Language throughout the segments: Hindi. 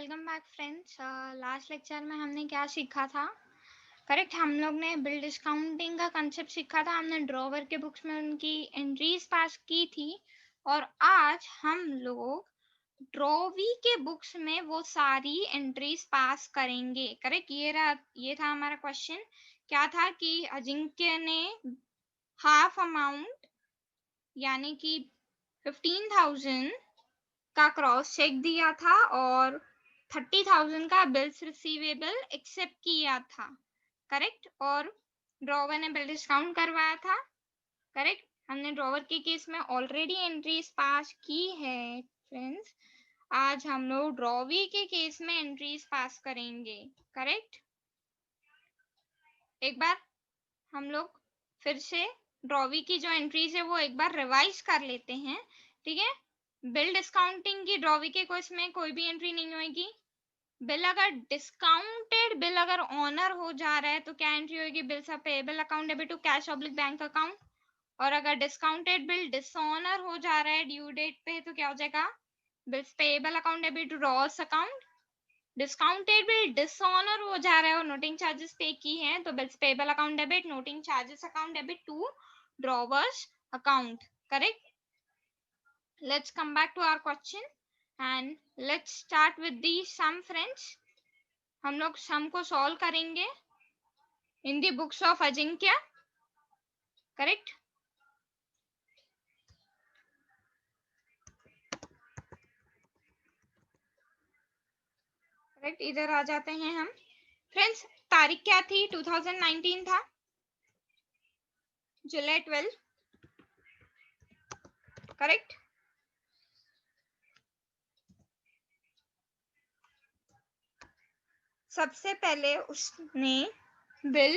Welcome back friends. Last lecture में हमने क्या सीखा था? करेक्ट, हम लोग ने बिल डिस्काउंटिंग का कंसेप्ट सीखा था। हमने ड्रॉवर के बुक्स में उनकी एंट्रीज पास की थी और आज हम लोग ड्रॉवी के बुक्स में वो सारी एंट्रीज पास करेंगे। करेक्ट, ये था हमारा क्वेश्चन। क्या था कि अजिंक्य ने हाफ अमाउंट यानी कि 15,000 का क्रॉस चेक दिया था और 30,000 का बिल्स रिसीवेबल एक्सेप्ट किया था। करेक्ट, और ड्रॉवर ने बिल डिस्काउंट करवाया था। करेक्ट, हमने ड्रॉवर के केस में ऑलरेडी एंट्रीज पास की है फ्रेंड्स। आज हम लोग ड्रॉवी के केस में एंट्रीज पास करेंगे। करेक्ट, एक बार हम लोग फिर से ड्रॉवी की जो एंट्रीज है वो एक बार रिवाइज कर लेते हैं। ठीक है, बिल डिस्काउंटिंग की ड्रॉवी के केस में कोई भी एंट्री नहीं होगी। बिल अगर डिस्काउंटेड बिल अगर ऑनर हो जा रहा है तो क्या एंट्री होगी? Bills are payable account debit to cash oblique bank account. और अगर डिस्काउंटेड बिल डिसऑनर हो जा रहा है ड्यू डेट पे तो क्या हो जाएगा? Bills payable account debit to Ross account. Discounted bill dishonour हो जा रहा है और नोटिंग चार्जेस पे की हैं तो bills payable account debit noting charges account debit to drawer's account. Correct, let's come back to our question and let's start with the sum friends. हम लोग सम को सॉल्व करेंगे in the books of Ajinkya. Correct, correct, इधर आ जाते हैं हम फ्रेंड्स। तारीख क्या थी? 2019 था, जुलाई 12। करेक्ट, सबसे पहले उसने बिल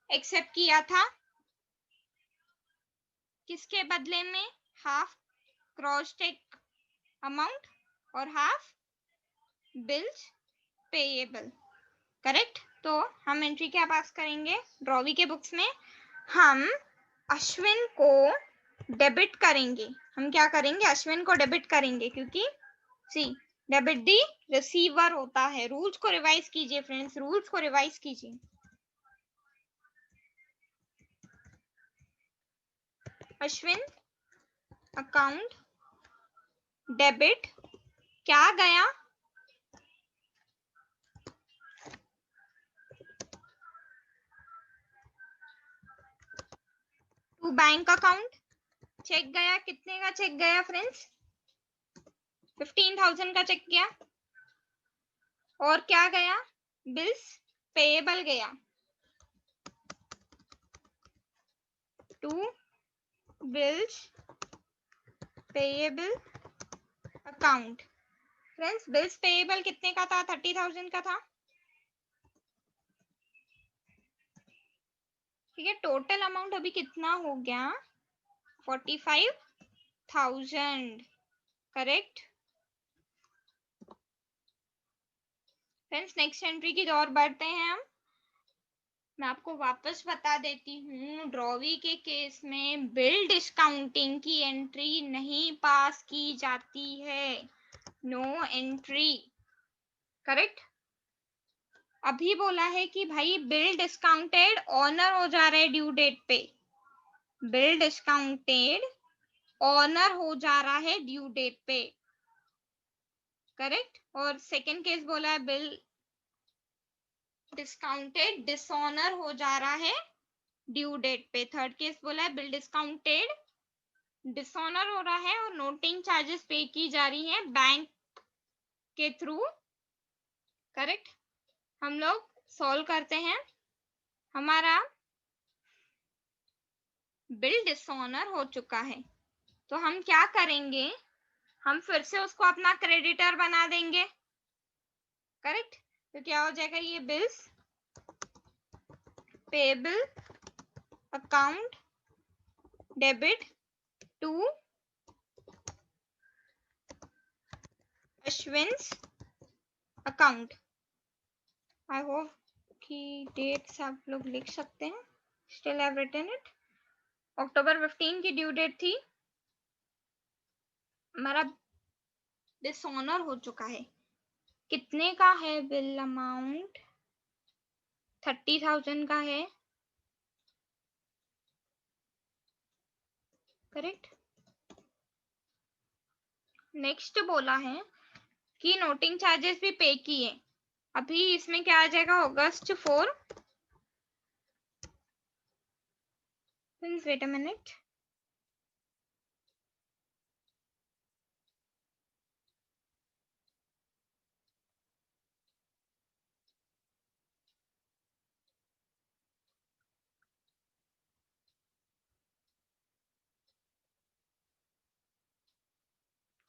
एक्सेप्ट किया था किसके बदले में? हाफ क्रॉस चेक अमाउंट और हाफ बिल्स पेएबल। करेक्ट, तो हम एंट्री क्या पास करेंगे ड्रॉवी के बुक्स में? हम अश्विन को डेबिट करेंगे। हम क्या करेंगे? अश्विन को डेबिट करेंगे, क्योंकि सी डेबिट दी रिसीवर होता है। रूल्स को रिवाइज कीजिए फ्रेंड्स, रूल्स को रिवाइज कीजिए। अश्विन अकाउंट डेबिट क्या गया? To bank account. चेक गया, कितने का चेक गया फ्रेंड्स? 15,000 का चेक गया। और क्या गया? बिल्स पेएबल गया to bills payable account. Friends, bills payable कितने का था? 30,000 का था। ठीक है, टोटल अमाउंट अभी कितना हो गया? 45,000। करेक्ट फ्रेंड्स, नेक्स्ट एंट्री की ओर बढ़ते हैं हम। मैं आपको वापस बता देती हूँ, ड्रॉवी के केस में बिल डिस्काउंटिंग की एंट्री नहीं पास की जाती है। No entry. करेक्ट, अभी बोला है कि भाई बिल डिस्काउंटेड ऑनर हो जा रहा है ड्यू डेट पे। बिल डिस्काउंटेड ऑनर हो जा रहा है ड्यू डेट पे। करेक्ट, और सेकंड केस बोला है बिल डिस्काउंटेड डिसऑनर हो जा रहा है ड्यू डेट पे। थर्ड केस बोला है बिल डिस्काउंटेड डिसऑनर हो रहा है और नोटिंग चार्जेस पे की जा रही है बैंक के थ्रू। करेक्ट, हम लोग सॉल्व करते हैं। हमारा बिल डिसऑनर हो चुका है तो हम क्या करेंगे? हम फिर से उसको अपना क्रेडिटर बना देंगे। करेक्ट, तो क्या हो जाएगा? ये bills payable account debit to Ashwin's account. I hope कि डेट्स आप लोग लिख सकते हैं। Still have written it. October 15 की ड्यू डेट थी। हमारा डिसऑनर हो चुका है। कितने का है बिल अमाउंट? 30,000 का है, करेक्ट। नेक्स्ट बोला है कि नोटिंग चार्जेस भी पे किए। अभी इसमें क्या आ जाएगा? अगस्त 4, वेट अ मिनट,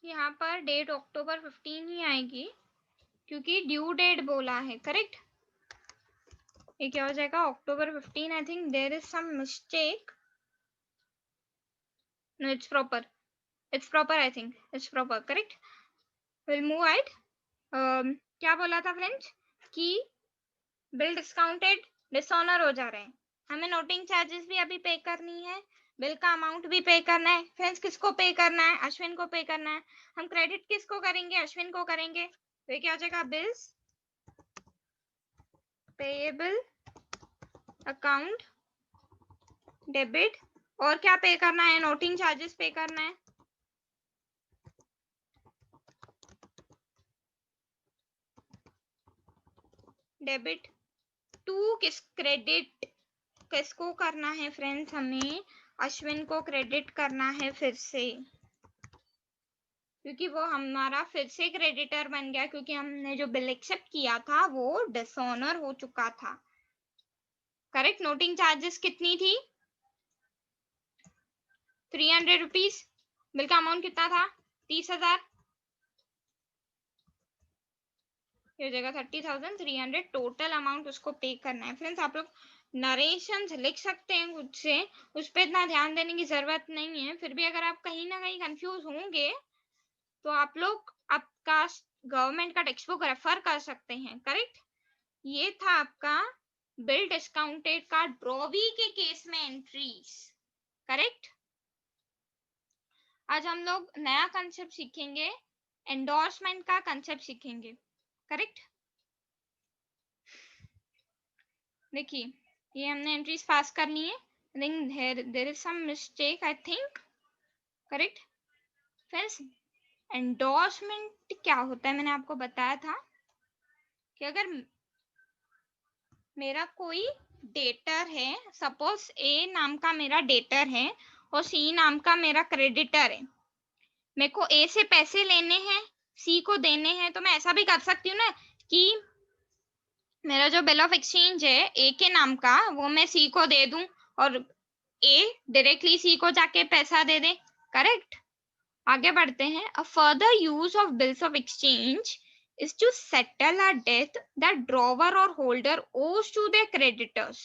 यहाँ पर डेट अक्टूबर 15 ही आएगी क्योंकि ड्यू डेट बोला है, करेक्ट। ये क्या हो जाएगा? October 15। I think there is some mistake. No, it's proper, it's proper, I think it's proper, correct. Will move right. क्या बोला था फ्रेंड्स कि बिल डिस्काउंटेड डिसऑनर हो जा रहे हैं, हमें नोटिंग चार्जेस भी अभी पे करनी है, बिल का अमाउंट भी पे करना है। फ्रेंड्स किसको पे करना है? अश्विन को पे करना है। हम क्रेडिट किसको करेंगे? अश्विन को करेंगे। तो ये क्या हो जाएगा? बिल्स पेएबल अकाउंट डेबिट, और क्या पे करना है? नोटिंग चार्जेस पे करना है। डेबिट टू किस क्रेडिट किसको करना है फ्रेंड्स? हमें अश्विन को क्रेडिट करना है फिर से, क्योंकि वो हमारा फिर से क्रेडिटर बन गया, क्योंकि हमने जो बिल एक्सेप्ट किया था वो डिसऑनर हो चुका था, करेक्ट। नोटिंग चार्जेस कितनी थी? 300 रुपीज। बिल का अमाउंट कितना था? 30,000। ये हो जाएगा 30,300 टोटल अमाउंट उसको पे करना है। फ्रेंड्स आप लोग नरेशंस लिख सकते हैं खुद से, उस पर इतना ध्यान देने की जरूरत नहीं है। फिर भी अगर आप कहीं ना कहीं कंफ्यूज होंगे तो आप लोग आपका गवर्नमेंट का टेक्स्ट बुक रेफर कर सकते हैं, करेक्ट। ये था आपका बिल डिस्काउंटेड का ड्रॉवी के केस में एंट्रीज, करेक्ट। आज हम लोग नया कंसेप्ट सीखेंगे, एंडोर्समेंट का कंसेप्ट सीखेंगे, करेक्ट। देखिए ये हमने एंट्रीज पास कर ली है। There is some mistake I think, correct. Friends endorsement क्या होता है? मैंने आपको बताया था कि अगर मेरा कोई डेटर है, सपोज ए नाम का मेरा डेटर है और सी नाम का मेरा क्रेडिटर है, मेरे को ए से पैसे लेने हैं, सी को देने हैं, तो मैं ऐसा भी कर सकती हूँ ना कि मेरा जो बिल ऑफ एक्सचेंज है ए के नाम का वो मैं सी को दे दूं और ए डायरेक्टली सी को जाके पैसा दे दे, करेक्ट। आगे बढ़ते हैं। A further use of bills of exchange is to settle a debt that drawer or holder owes to their creditors.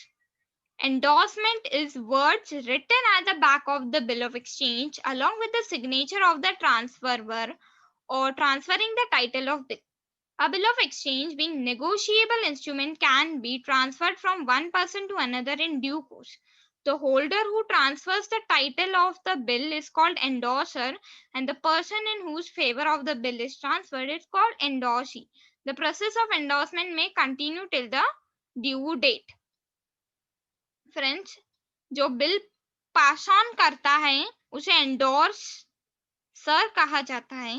Endorsement is words written at the back of the bill of exchange along with the signature of the transferor or transferring the title of bill. A bill of exchange, being negotiable instrument, can be transferred from one person to another in due course. The holder who transfers the title of the bill is called endorser, and the person in whose favor of the bill is transferred is called endorsee. The process of endorsement may continue till the due date. Friends, जो बिल पास ऑन करता है उसे एंडोर्सर कहा जाता है,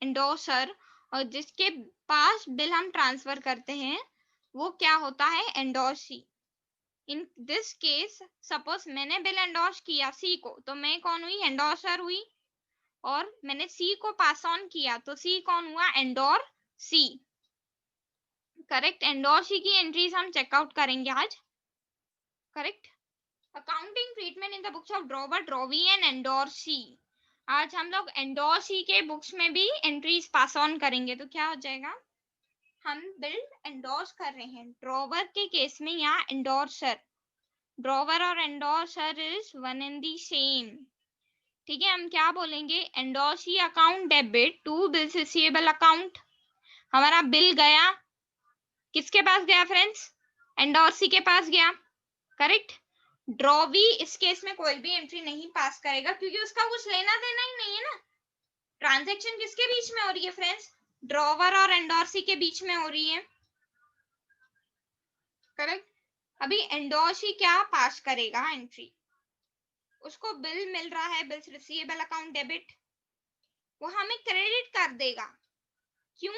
एंडोर्सर। और जिसके पास बिल हम ट्रांसफर करते हैं वो क्या होता है? Endorsee. In this case suppose मैंने बिल एंडोर्स किया सी को, तो मैं कौन हुई? एंडोर्सर हुई। और मैंने सी को पास ऑन किया तो सी कौन हुआ? Endorsee, correct. एंडोर्सी की एंट्रीज हम चेकआउट करेंगे आज, correct. Accounting treatment in the books of drawer, drawee and endorsee. आज हम लोग एंडोर्सी के बुक्स में भी एंट्रीज पास ऑन करेंगे। तो क्या हो जाएगा? हम बिल एंडोर्स कर रहे हैं, ड्रॉवर के केस में यहाँ एंडोर्सर, ड्रॉवर और endorser is one and the same, ठीक है। हम क्या बोलेंगे? Endorsee account debit to bills receivable account. हमारा बिल गया किसके पास गया फ्रेंड्स? एंडोर्सी के पास गया, करेक्ट। ड्रॉवी इस केस में कोई भी एंट्री नहीं पास करेगा क्योंकि उसका कुछ लेना देना ही नहीं है ना। ट्रांजैक्शन किसके बीच में हो रही है फ्रेंड्स? ड्रॉवर और एंडोर्सी के बीच में हो रही है, करेक्ट। अभी एंडोर्सी क्या पास करेगा एंट्री, उसको बिल मिल रहा है, बिल्स रिसीवेबल अकाउंट डेबिट, वो हमें क्रेडिट कर देगा। क्यों?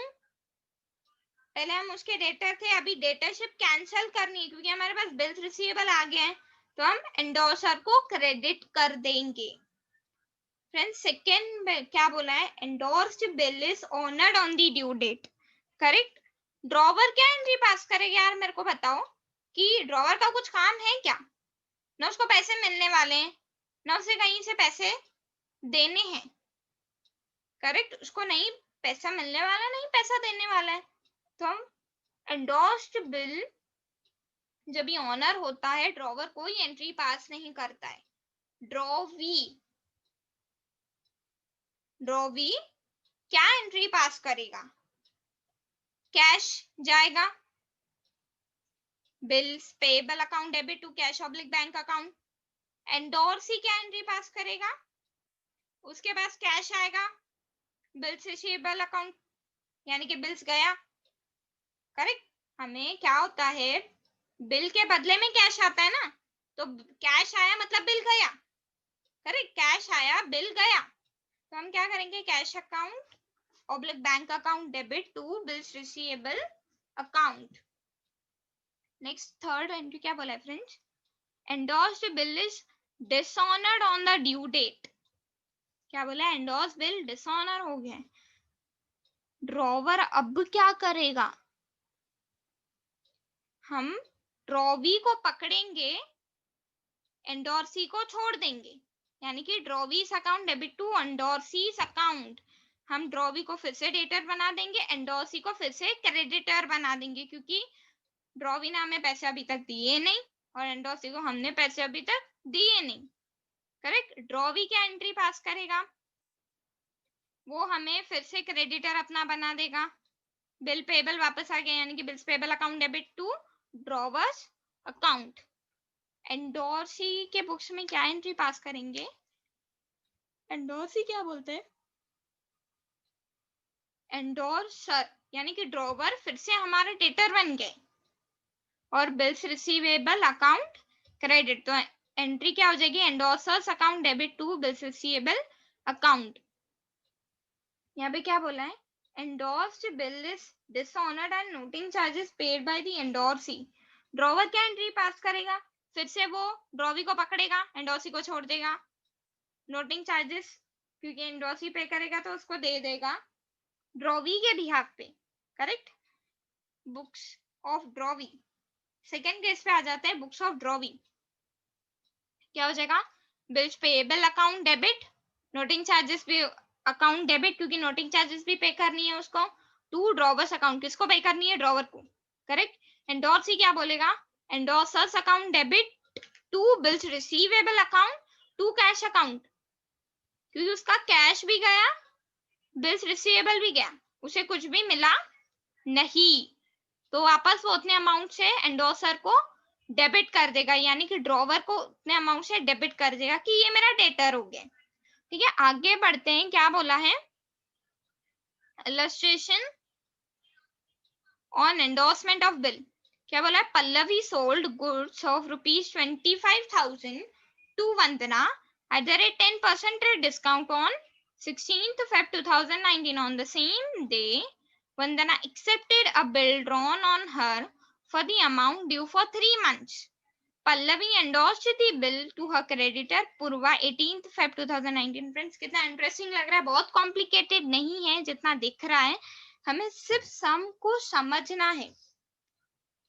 पहले हम उसके डेटर थे, अभी डेटरशिप कैंसिल करनी है क्योंकि हमारे पास बिल्स रिसीवेबल आ गए हैं, तो हम एंडोर्सर को क्रेडिट कर देंगे। फ्रेंड्स सेकेंड क्या बोला है, endorsed bill is honoured on the due date, correct. Drawer क्या एंट्री पास करेगा यार, मेरे को बताओ कि ड्रॉवर का कुछ काम है क्या? ना उसको पैसे मिलने वाले हैं, ना उसे कहीं से पैसे देने हैं, करेक्ट। उसको नहीं पैसा मिलने वाला, नहीं पैसा देने वाला है, तो हम एंडोर्स्ड बिल जब ये ऑनर होता है, ड्रॉवर कोई एंट्री पास नहीं करता है। ड्रॉवी क्या एंट्री पास करेगा, कैश जाएगा, bills payable account debit to cash oblique bank account. Endorsee क्या एंट्री पास करेगा, उसके पास कैश आएगा, बिल्स रिसीवेबल अकाउंट, यानी कि बिल्स गया, करेक्ट। हमें क्या होता है, बिल के बदले में कैश आता है ना, तो कैश आया मतलब बिल गया, करेक्ट। कैश आया बिल गया, तो हम क्या करेंगे, cash account oblique bank account debit to bills receivable account. Next third entry क्या बोला है friends, endorsed bill is dishonoured on the due date. क्या बोला है, एंडोर्स बिल डिसऑनर हो गया। ड्रॉवर अब क्या करेगा, हम ड्रॉवी को पकड़ेंगे, एंडोर्सी को छोड़ देंगे, यानी कि drawee's account debit to endorsee's account. हम ड्रॉवी को फिर से डेटर बना देंगे, एंडोर्सी को फिर से क्रेडिटर बना देंगे, क्योंकि ड्रॉवी ने हमें पैसे अभी तक दिए नहीं और एंडोर्सी को हमने पैसे अभी तक दिए नहीं, करेक्ट। ड्रॉवी क्या एंट्री पास करेगा, वो हमें फिर से क्रेडिटर अपना बना देगा, बिल पेबल वापस आ गया, यानी कि bills payable account debit to drawer's account. Endorsee के बुक्स में क्या एंट्री पास करेंगे, एंडोर्सी क्या बोलते हैं, एंडोर्सर, यानी कि ड्रॉवर फिर से हमारे डेटर बन गए और बिल्स रिसीवेबल अकाउंट क्रेडिट, तो एंट्री क्या हो जाएगी, endorser's account debit to bills receivable account. यहाँ पे क्या बोला है, endorsed bill is dishonored and noting charges paid by the endorsee। Drawer क्या एंट्री पास करेगा, फिर से वो ड्रॉवी को पकड़ेगा, एंडोर्सी को छोड़ देगा, नोटिंग चार्जेस क्योंकि एंडोर्सी पे करेगा तो उसको दे देगा ड्रॉवी के बिहाफ पे, correct. Books of drawee, second case पे आ जाते हैं, बुक्स ऑफ ड्रॉवी क्या हो जाएगा, bills payable account debit, noting charges भी अकाउंट डेबिट क्योंकि नोटिंग चार्जेस भी पे करनी है उसको, टू ड्रॉवर्स अकाउंट, किसको पे करनी है, ड्रॉवर को, करेक्ट। एंडोर्सी क्या बोलेगा, endorser's account debit to bills receivable account to cash account, क्योंकि उसका कैश भी गया, बिल्स रिसीवेबल भी गया, उसे कुछ भी मिला नहीं, तो वापस वो उतने अमाउंट से एंडोर्सर को डेबिट कर देगा, यानी कि ड्रॉवर को उतने अमाउंट से डेबिट कर देगा कि ये मेरा डेटर हो गया। ठीक है, आगे बढ़ते हैं, क्या बोला है, illustration on endorsement of bill. क्या बोला है, Pallavi sold goods of ₹25,000 to Vandana at the rate 10% trade discount on 16th Feb 2019. On the same day, Vandana accepted a bill drawn on her for the amount due for 3 months. Pallavi endorsed the bill to her creditor Purva 18th Feb 2019. Friends कितना इंटरेस्टिंग लग रहा है, बहुत कॉम्प्लिकेटेड नहीं है जितना दिख रहा है, हमें सिर्फ सम को समझना है।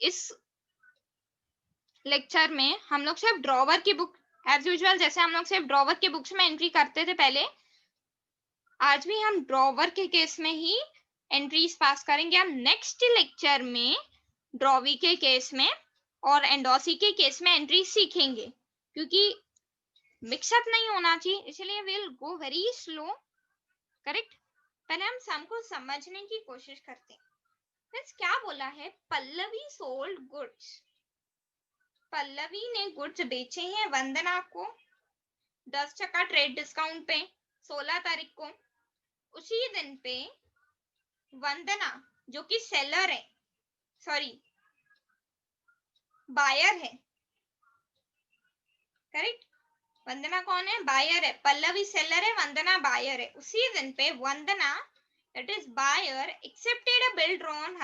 इस लेक्चर में हम लोग सिर्फ ड्रॉवर की बुक, एज यूजुअल जैसे हम लोग सिर्फ ड्रॉवर की बुक्स में एंट्री करते थे पहले, आज भी हम ड्रॉवर के केस में ही एंट्रीज पास करेंगे। हम नेक्स्ट लेक्चर में ड्रॉवी के केस में और एंडोर्सी के केस में एंट्री सीखेंगे, क्योंकि मिक्सअप नहीं होना चाहिए, इसलिए will go very slow, correct. पहले हम सम को समझने की कोशिश करते हैं। फ्रेंड्स क्या बोला है, पल्लवी सोल्ड गुड्स, पल्लवी ने गुड्स बेचे हैं वंदना को 10% ट्रेड डिस्काउंट पे 16 तारीख को। उसी दिन पे वंदना जो कि सेलर है, सॉरी बायर है, करेक्ट। वंदना कौन है? बायर है। पल्लवी सेलर है, वंदना बायर है। उसी दिन पे Vandana that is buyer accepted a bill drawn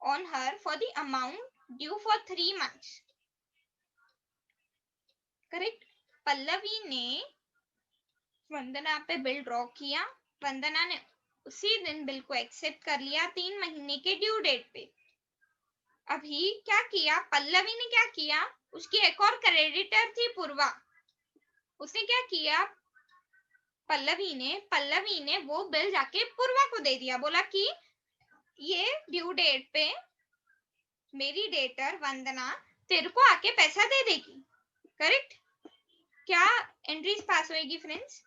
on her for the amount due for 3 months, करेक्ट। पल्लवी ने वंदना पे बिल ड्रॉ किया, वंदना ने उसी दिन बिल को एक्सेप्ट कर लिया 3 महीने के ड्यू डेट पे। अभी क्या किया पल्लवी ने, क्या किया, उसकी एक और क्रेडिटर थी पूर्वा, उसने क्या किया, पल्लवी ने वो बिल जाके पूर्वा को दे दिया, बोला कि ये ड्यू डेट पे मेरी डेटर वंदना तेरे को आके पैसा दे देगी, करेक्ट। क्या एंट्रीज पास होगी फ्रेंड्स?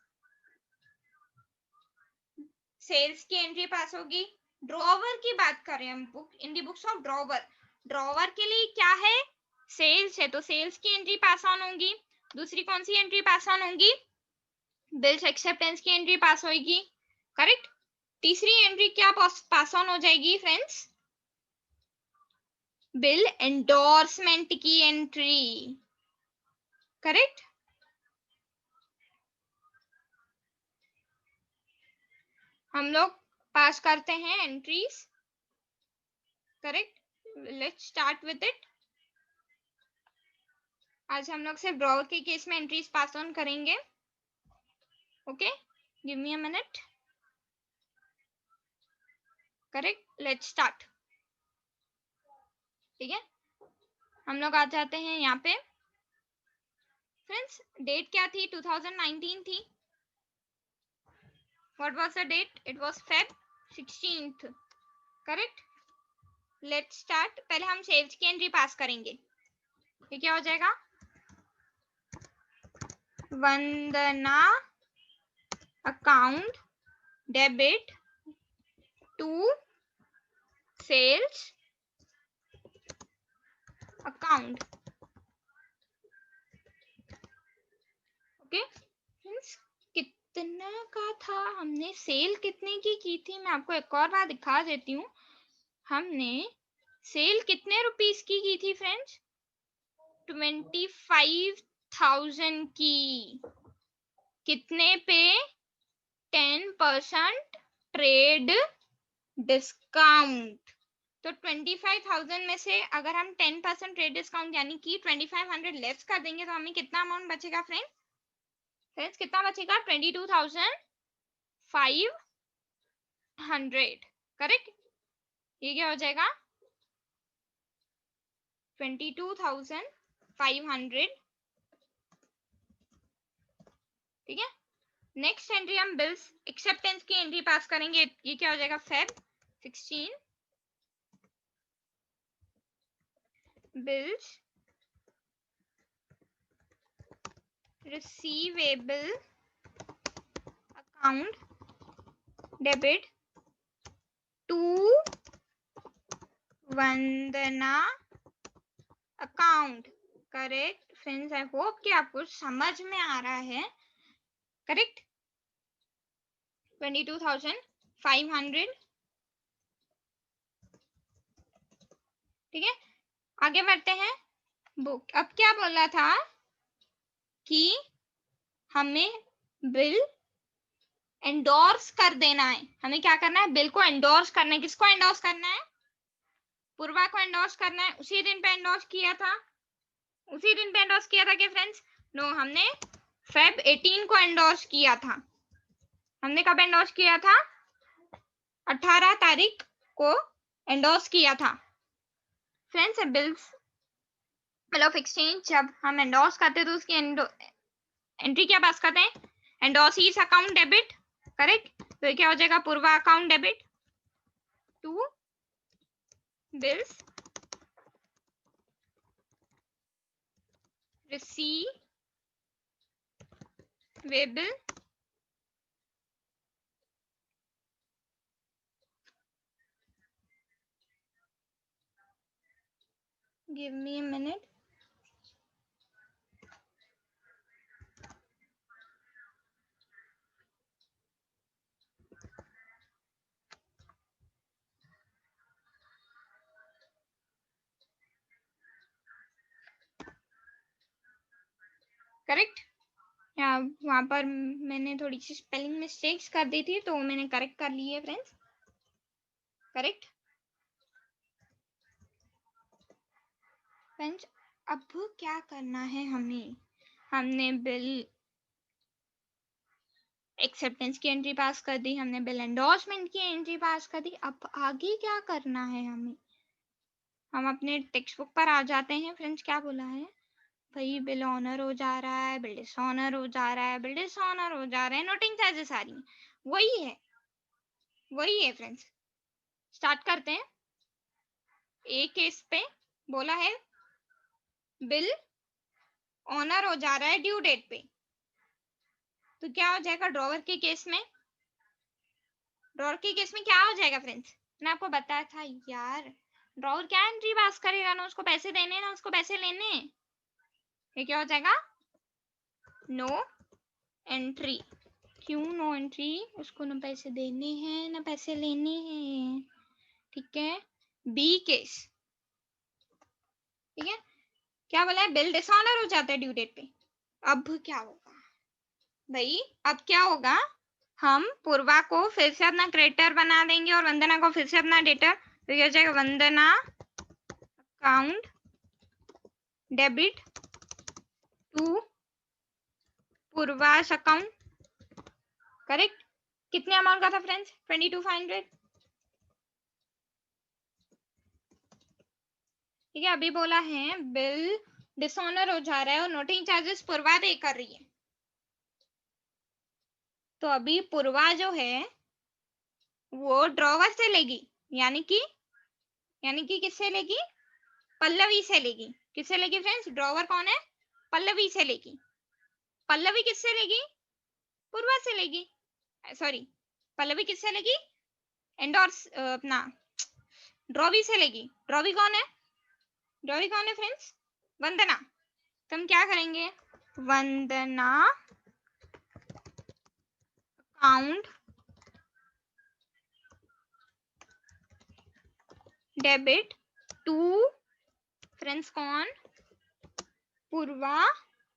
सेल्स की एंट्री पास होगी। ड्रॉवर की बात करें हम, book in the books of drawer, drawer के लिए क्या है, सेल्स है, तो सेल्स की एंट्री पास ऑन होगी। दूसरी कौन सी एंट्री पास ऑन होगी? बिल्स एक्सेप्टेंस की एंट्री पास होगी, करेक्ट। तीसरी एंट्री क्या पास ऑन हो जाएगी फ्रेंड्स? बिल एंडोर्समेंट की एंट्री, करेक्ट। हम लोग पास करते हैं entries, correct. Let's start with it. आज हम लोग सिर्फ ड्रॉवर के केस में एंट्रीज पास ऑन करेंगे, okay. Give me a minute, correct. Let's start, ठीक है। हम लोग आ जाते हैं यहाँ पे। फ्रेंड्स डेट क्या थी? 2019 थी। What was the date? It was Feb 16th, correct. Let's start. पहले हम सेल्स की एंट्री पास करेंगे, ये क्या हो जाएगा? Vandana account debit to sales account, okay. कितना का था? हमने सेल कितने की थी? मैं आपको एक और बार दिखा देती हूँ। हमने सेल कितने रुपीस की थी फ्रेंड्स? 25,000 की। कितने पे? 10% ट्रेड डिस्काउंट। तो 25,000 में से अगर हम 10% ट्रेड डिस्काउंट यानी कि 2500 लेस कर देंगे तो हमें कितना अमाउंट बचेगा फ्रेंड्स कितना बचेगा? 22,500, करेक्ट। ये क्या हो जाएगा? 22,500, ठीक है। नेक्स्ट एंट्री हम बिल्स एक्सेप्टेंस की एंट्री पास करेंगे, ये क्या हो जाएगा? Feb 16 bills receivable account debit to Vandana account, correct. Friends I hope कि आपको समझ में आ रहा है, करेक्ट। 22,500, ठीक है। आगे बढ़ते हैं। बुक अब क्या बोला था कि हमें बिल एंडोर्स कर देना है। हमें क्या करना है? बिल को एंडोर्स करना है। किसको एंडोर्स करना है? पूर्वा को एंडोर्स करना है। उसी दिन पे एंडोर्स किया था, उसी दिन पे एंडोर्स किया था क्या फ्रेंड्स? नो, हमने Feb 18 को एंडोर्स किया था। हमने कब एंडोर्स किया था? 18 तारीख को एंडोर्स किया था फ्रेंड्स। बिल्स मतलब एक्सचेंज जब हम एंडोर्स करते हैं तो उसकी एंट्री क्या पास करते हैं? Endorse is account debit, correct. तो ये क्या हो जाएगा? Purva account debit to bills receivable give me a minute. Correct. वहां पर मैंने थोड़ी सी स्पेलिंग मिस्टेक्स कर दी थी तो मैंने करेक्ट कर ली है फ्रेंड्स। करेक्ट फ्रेंड्स, अब क्या करना है हमें, हमने बिल एक्सेप्टेंस की एंट्री पास कर दी, हमने बिल एंडोर्समेंट की एंट्री पास कर दी। अब आगे क्या करना है हमें, हम अपने टेक्स्ट बुक पर आ जाते हैं फ्रेंड्स। क्या बोला है भाई, बिल ऑनर हो जा रहा है, बिल डिसऑनर हो जा रहा है, बिल डिसऑनर हो जा रहा है, नोटिंग चार्जेस आ रही है। वही है फ्रेंड्स। स्टार्ट करते हैं। ए केस पे बोला है बिल ऑनर हो जा रहा है ड्यू डेट पे, तो क्या हो जाएगा ड्रॉवर के केस में, ड्रॉवर के केस में क्या हो जाएगा फ्रेंड्स, मैंने आपको बताया था यार, ड्रॉवर क्या एंट्री पास करेगा, ना उसको पैसे देने ना उसको पैसे लेने। ये क्या हो जाएगा, नो एंट्री। क्यों नो एंट्री, उसको ना पैसे देने हैं ना पैसे लेने हैं। ठीक है। बी केस, ठीक है, क्या बोला है, बिल डिसऑनर हो जाता है ड्यू डेट पे। अब क्या होगा भाई, अब क्या होगा, हम पूर्वा को फिर से अपना क्रेडिटर बना देंगे और वंदना को फिर से अपना डेटर। तो ये हो जाएगा Vandana account debit to Purva's account. Correct. कितने अमाउंट का था फ्रेंड्स, 22,500। ठीक है, अभी बोला है बिल डिसऑनर हो जा रहा है और नोटिंग चार्जेस पूर्वा पे कर रही है। तो अभी पूर्वा जो है वो ड्रॉवर से लेगी, यानी कि किससे लेगी, पल्लवी से लेगी। किससे लेगी फ्रेंड्स, ड्रॉवर कौन है, पल्लवी से लेगी। पल्लवी किससे लेगी, पूर्वा से लेगी। सॉरी, पल्लवी किससे लेगी, एंडोर्स अपना ड्रॉवी से लेगी। ड्रॉवी कौन है, ड्रॉवी कौन है फ्रेंड्स, वंदना। तो हम क्या करेंगे, वंदना अकाउंट डेबिट टू फ्रेंड्स कौन, पूर्वा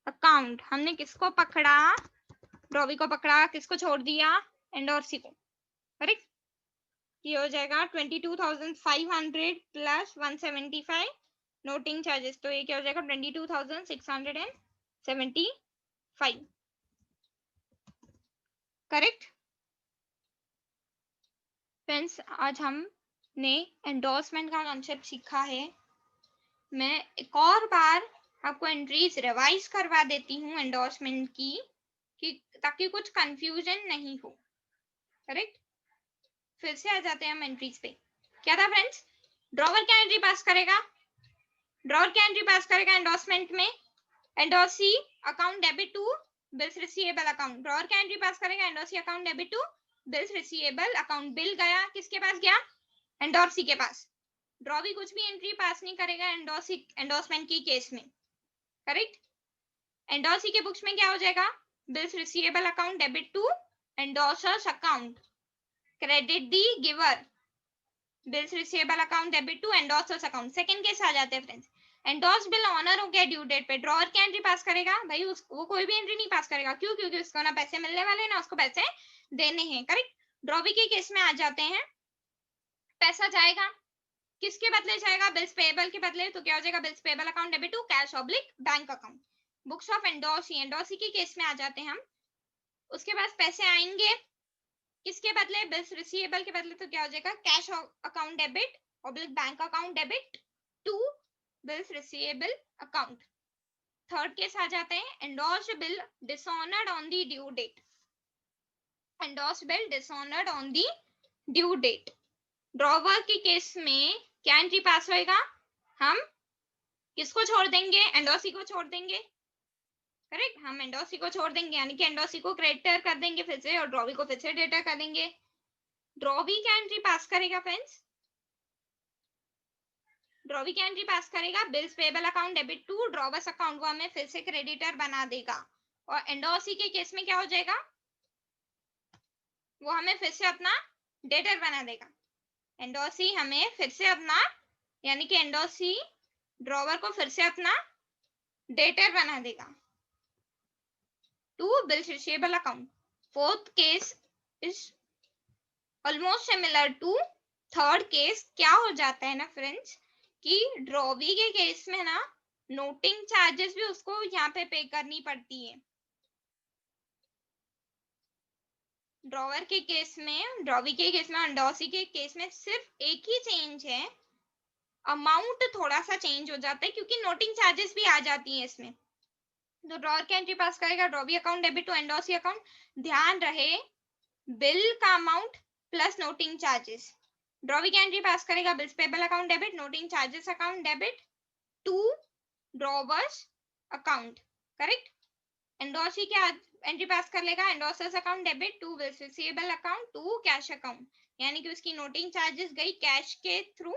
अकाउंट। हमने किसको पकड़ा, ड्रॉवी को पकड़ा, किसको छोड़ दिया, एंडोर्सी को। करेक्ट। ये हो जाएगा 22,500 प्लस 175 नोटिंग चार्जेस, तो ये क्या हो जाएगा 22,675। करेक्ट फ्रेंड्स, आज हमने एंडोर्समेंट का कॉन्सेप्ट सीखा है। मैं एक और बार आपको एंट्रीज रिवाइज करवा देती हूँ एंडोर्समेंट की, कि ताकि कुछ कंफ्यूजन नहीं हो। करेक्ट, फिर से आ जाते हैं हम एंट्रीज पे। क्या था फ्रेंड्स, ड्रॉवर क्या एंट्री पास करेगा, ड्रॉवर क्या एंट्री पास करेगा एंडोर्समेंट में, endorsee account debit to bills receivable account. Drawer क्या एंट्री पास करेगा, endorsee account debit to bills receivable account. Bill गया किसके पास गया, एंडोर्सी के पास। ड्रॉवी कुछ भी एंट्री पास नहीं करेगा एंडोर्समेंट की केस में। करेक्ट। एंडोर्सी के बुक्स में क्या हो जाएगा, bills receivable account debit to endorser's account, credit the giver, bills receivable account debit to endorser's account. Second case आ जाते हैं फ्रेंड्स, एंडोर्स बिल ऑनर हो गया ड्यू डेट पे, ड्रॉवर क्या एंट्री पास करेगा भाई, वो कोई भी एंट्री नहीं पास करेगा। क्यों, क्योंकि उसको ना पैसे मिलने वाले ना उसको पैसे देने हैं। करेक्ट। ड्रॉवी के केस में आ जाते हैं, पैसा जाएगा किसके बदले जाएगा, बिल्स पेएबल के बदले। तो क्या हो जाएगा, bills payable account debit to cash oblique bank account. Books of endorsee, endorsee के केस में आ जाते हैं हम, उसके पास पैसे आएंगे किसके बदले, बिल्स रिसीवेबल के बदले। तो क्या हो जाएगा, cash account debit oblique bank account debit to bills receivable account. Third case आ जाते हैं, endorsed bill dishonoured on the due date, endorsed bill dishonoured on the due date. Drawer के केस में क्या एंट्री पास होएगा, हम किसको छोड़ देंगे, एंडोर्सी को छोड़ देंगे। करेक्ट, हम एंडोर्सी को छोड़ देंगे, यानी कि एंडोर्सी को क्रेडिटर कर देंगे फिर से और ड्रॉवी को फिर से डेटर कर देंगे। ड्रॉवी क्या एंट्री पास करेगा फ्रेंड्स, ड्रॉवी क्या एंट्री पास करेगा, bills payable account debit to drawer's account, वो हमें फिर से क्रेडिटर बना देगा। और एंडोर्सी के केस में क्या हो जाएगा, वो हमें फिर से अपना डेटर बना देगा। एंडोर्सी हमें फिर से अपना, यानी कि एंडोर्सी ड्रॉवर को फिर से अपना डेटर बना देगा। to bills receivable account. Fourth case is almost similar to third case. क्या हो जाता है ना फ्रेंड्स कि ड्रॉवी के केस में ना नोटिंग चार्जेस भी उसको यहाँ पे करनी पड़ती है. ड्रॉवर के केस में, ड्रॉवी के केस में, एंडोसी के केस में सिर्फ एक ही चेंज है, अमाउंट थोड़ा सा चेंज हो जाता है क्योंकि नोटिंग चार्जेस भी आ जाती हैं इसमें. तो ड्रॉवर की एंट्री पास करेगा drawee account debit to endorsee account. ध्यान रहे बिल का amount plus noting charges. Drawee की एंट्री पास करेगा bills payable account debit, noting charges account debit to drawer's account. Correct. Endorsee क्या एंट्री पास कर लेगा endorser's account debit to bills receivable account to cash account. यानी कि उसकी नोटिंग चार्जेस गई कैश के थ्रू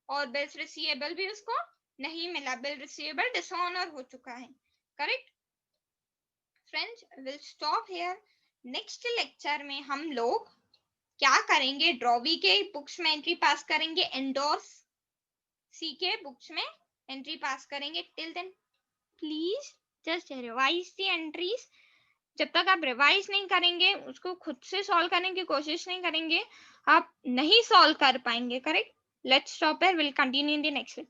और बिल्स रिसीवेबल भी उसको नहीं मिला. बिल रिसीवेबल डिसऑनर हो चुका है. Correct. Friends will stop here. Next lecture में हम लोग क्या करेंगे, ड्रॉवी के बुक्स में एंट्री पास करेंगे, एंडोसी के बुक्स में एंट्री पास करेंगे. Till then please just revise the entries. जब तक आप रिवाइज नहीं करेंगे, उसको खुद से सॉल्व करने की कोशिश नहीं करेंगे, आप नहीं सॉल्व कर पाएंगे. Correct. Let's stop here. Will continue in the next.